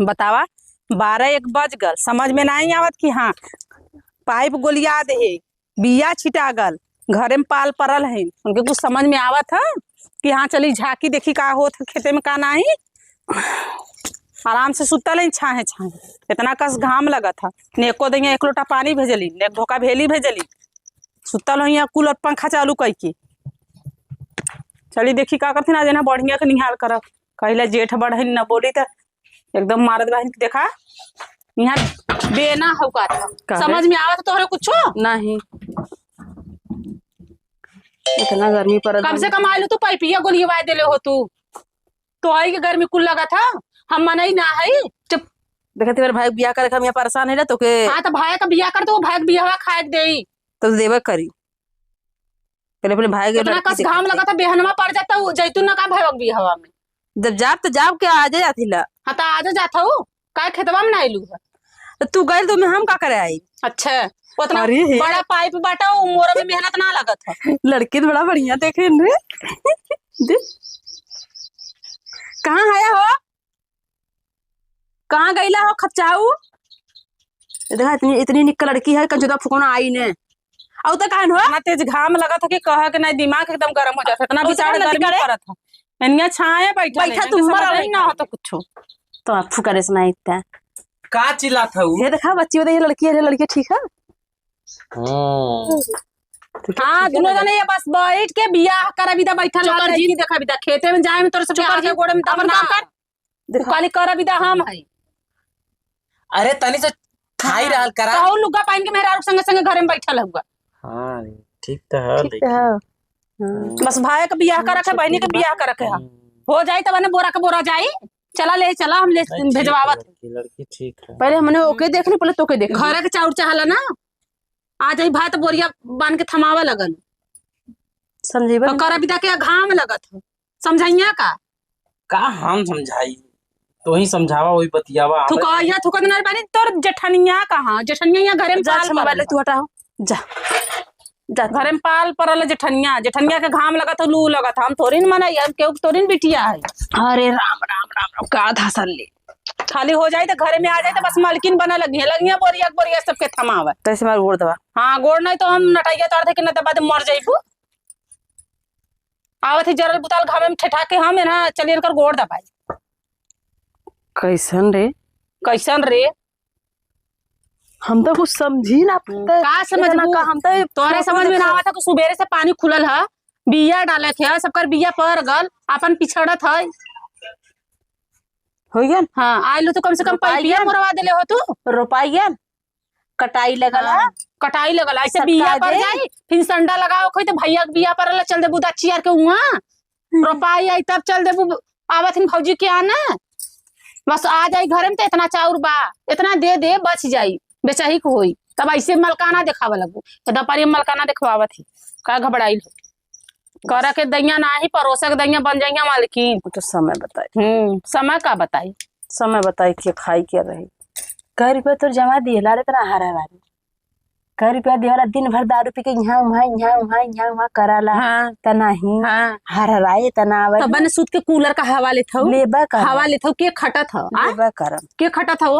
बतावा 12-1 बज गल, समझ में नहीं आवत कि हाँ पाइप गोलिया दे, बिया छिटा गल, घरे में पाल परल है, उनके कुछ समझ में आवत है कि हाँ चली झाकी देखी का होत है खेते में का नहीं। आराम से सुतल है छाहे छाहे, इतना कस घाम लगत है, neko दैया 1 लोटा पानी भेजली, ने ढोका भेली भेजली, सुतल है कुल और पंखा चालू करके। चली देखी का करथिन आज ना बढ़िया के निहाल करब, कहला जेठ बढ़ न बोली तो एकदम मारत बहन देखा यहाँ बेना हौका था। समझ में आवत तोहरे कुछो नहीं। इतना गर्मी पर कम से कम आलू तू पाइपिया गोलिया देले हो तो आई के गर्मी कुल लगा था, हम मनई ना है। चुप देखा तेरे भाई बियाह करे हम यहाँ परेशान है तो के। हाँ तो भाई का बियाह कर, तो भाई का बियाह खाए देई तो देवे करी पहले अपने भाई के। इतना कस घाम लगा था, बेहनमा पड़ जाता जैतून ना का भाई बियाहवा में। जब जाब तो जाब के आ जाती ला। हाँ तो आज जाता हूँ का खेतवा में ना आइलू है तो तू गई तो मैं हम का करे आई। अच्छा उतना बड़ा पाइप बाटा मोरा में मेहनत ना लगत है। लड़की तो बड़ा बढ़िया देखे रे। कहाँ आया हो, कहाँ गईला हो खचाऊ। देखा इतनी निक लड़की है कंजूदा फुकौना आई ने और तो कहन हो ना तेज घाम लगा था कि कह के नहीं दिमाग एकदम गर्म हो जाता, इतना विचार गर्मी करत था। इन्या छाए बैठा तुम मर नहीं ना हो तो कुछ तो आप फुकरे सुनाई इतना का चिल्ला था ये देखा बच्ची बताइए लड़की है, लड़की ठीक है। हाँ दोनों जने ये बस बैठ के बियाह करा विदा बैठल रह जी देखा विदा खेते में जाए में तोर से आगे गोड़े में अपन काम कर काली करा विदा हम है। अरे तनी से खाई रहल करा कहू लुगा पाइन के मेहरारू संगे संगे घर में बैठल हुआ। हां ठीक तो है लेकिन बस भाई का बियाह करा के बहनी के बियाह करा के हो जाए तब ने बोरा के बोरा जाई चला ले चला हम ले भेजवावत। लड़की ठीक है पहले हमने ओके देख ली पहले तो के देख घर के चाउर चाहला ना आ जाई भाई तो बोरिया बांध के थमावा लगल समझेबा करा विदा के घाम लगत हो समझाइया का हम समझाई तो ही समझावा वही बतियावा तू कहिया तू कद ना बानी तोर जेठनिया कहां जेठनिया घरे में पाल मोबाइल तू हटाओ जा जा घरे में पाल परल जेठनिया के घाम लगत लू लगत हम थोड़ी न मनाई हम केहू थोड़ी न बिटिया है। अरे राम राम राम राम का धासल ले खाली हो जाए तो घरे में आ जाए तो बस मालकिन बना लगिया बोरिया सबके थमावे तैसे मार गोड़ दवा। हाँ गोड़ नहीं तो हम नटाइया तोड़ दे के न बाद मर जाइबू। आवत ही जरल बुताल घामे में ठेठा के हम ना चलिए कर गोड़ दबाई। कैसन रे हम तो कुछ समझी ना का समझ का हम तो तोरे समझ में ना आवा था कि सुबेरे से पानी खुलल है बिया डाले थे सबकर बिया पर गल अपन पिछड़त है हो गया। हाँ आइलो तो कम से कम पाइपिया मरवा देले हो तू रोपाइया कटाई लगला कटाई लगला ऐसे बिया पर जाई फिर संडा लगाओ कोई तो भैया के बिया पर चल देबू दाची यार के हुआ रोपाई आई तब चल देबू आवत हिन भौजी के आना बस आ जाई घर में तो इतना चाउर बा इतना दे बच जाई बेचाही को होई तब ऐसे मलकाना दिखावा लगू तो दपारी मलकाना दिखवावत ही का घबराई करा के दैया ना ही परोसक दैया बन जाएंगे मालकिन। तो समय बताई समय का बताई समय बताई के खाई के रही कई रुपया तो जमा दिए लारे तना हारा वाली कई रुपया दिया दिन भर दारू पी के यहाँ कराला हाँ त नहीं हाँ हराए तना आवे तब ने सूत के कूलर का हवा लेत हो लेबा कर हवा लेत हो के खटत हो लेबा करम के खटत हो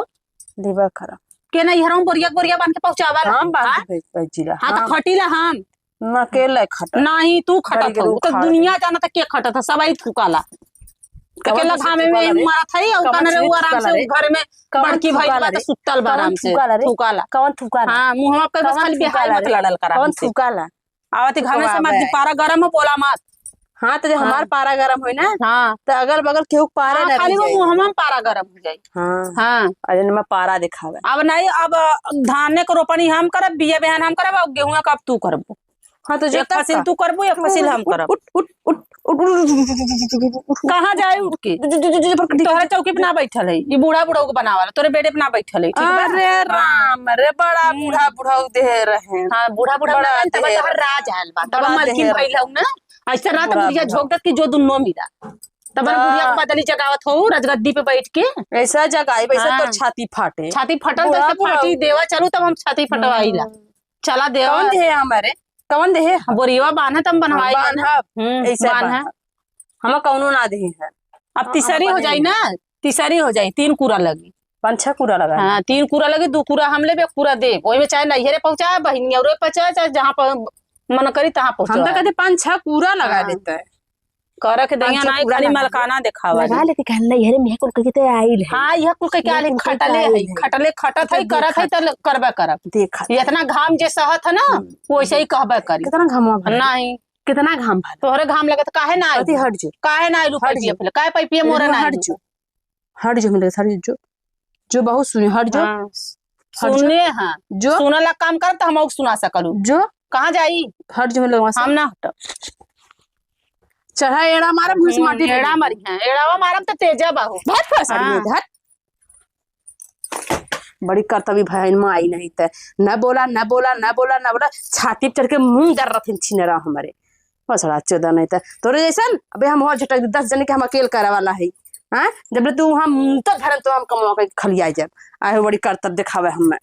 लेबा करम के नहीं हरम बोरिया बांध के पहुंचावा हम बांध के जिला हाँ तो खटीला हम न अकेले खट नहीं तू खटत हो तो दुनिया जाना तो के खटत है सब आई थुकाला अकेला घामे में मारा था और कने रे आराम से घर में बड़की भाई बात सुतल आराम से थुकाला कौन थुकाला हां मुंहवा पे बस खाली बिहार मत लड़ल करा कौन थुकाला आवती घामे से मत पारा गरम हो बोला मत। हाँ तो हमार पारा गरम होई ना हाँ तो अगल बगल केहू पारा ना खाली वो मुंहवा में पारा गरम हो जाई। हाँ हाँ अरे मैं पारा दिखावे अब नहीं अब धान के रोपनी हम करब बिया बहन हम करब और गेहूं का तू करबो। हाँ तो एक फसिल तू करबो एक फसिल हम करब। उठ उठ उठ कहाँ जाए उठ के तोहरे चौकी पे ना बैठल है ये बूढ़ा को बनावाला तोरे बेड़े पे ना बैठल है। अरे राम रे बड़ा बूढ़ा दे रहे। हाँ बूढ़ा तब राज आयल बा तब मालकिन भइल हउ ना ऐसे रात बुढ़िया झोंक दत की जो दुनो मिला तब बुढ़िया बदली जगावत हो रजगद्दी पे बैठ के ऐसा जगाई वैसा तो छाती फाटे छाती फटल तो फाटी देवा चलू तब हम छाती फटवाईला चला देवा कौन दे हमारे कौन दे बोरिया बांधा तम बनवाई ऐसा बांधा हम कौनो ना दे है अब तीसरी हो जाई ना तीसरी हो जाई, 3 कूड़ा लगी। 5-6 कूड़ा लगा। हाँ 3 कूड़ा लगी, 2 कूड़ा हम लेबे, 1 कूड़ा देब। ओही में चाहे नैहरे पहुंचाए, बहिनी और पहुंचाए, चाहे जहाँ पर मन करी तहाँ हम तो पहुंचाए। कहते 5-6 कूड़ा लगा हाँ। देता है। कर के दैया 5-6 नहीं, कूड़ा खाली लगा मलकाना दिखावा लगा लेते कहना ये में कुल के तो आइल है। हाँ यह कुल के क्या ये कुल के खटले आइल है, है। खटले खटत है, करत है त करबे करब। देखा इतना घाम जे सहत है ना, वैसे ही कहबे करी। कितना घाम भर, नहीं कितना घाम भर। तोहरे घाम लगे तो काहे ना कति आई, हट जो, काहे ना आइलू हट पैपिया जो। पहले, काहे पैपिया मोरे ना हट आइलू। जो, हट जो मिले, हट जो, जो बहुत सुने, हट जो, हाँ, हट जो। सुने हाँ, जो सुनला काम कर तो हम सुना सकलू। जो कहाँ जाई, हट जो मिले वहां से। हम ना हट। चढ़ा एड़ा मारा भूस माटी एड़ा मरी है, एड़ावा मारम तो तेजा बाहू। बहुत फसाड़ी हाँ। है, बड़ी कर्तव्य भाई में आई नहीं थे, न बोला न बोला न बोला न बोला, छाती पे चढ़ के मुंह दर रथिन छिनरा हमारे फसड़ा 14 नहीं थे तोरे जैसन। अबे हम और झटक 10 जने के हम अकेले करे वाला है। हाँ जब तू हम तो धरम तो हम कमवा के खलिया जब आए बड़ी कर्तव्य दिखावे हमें।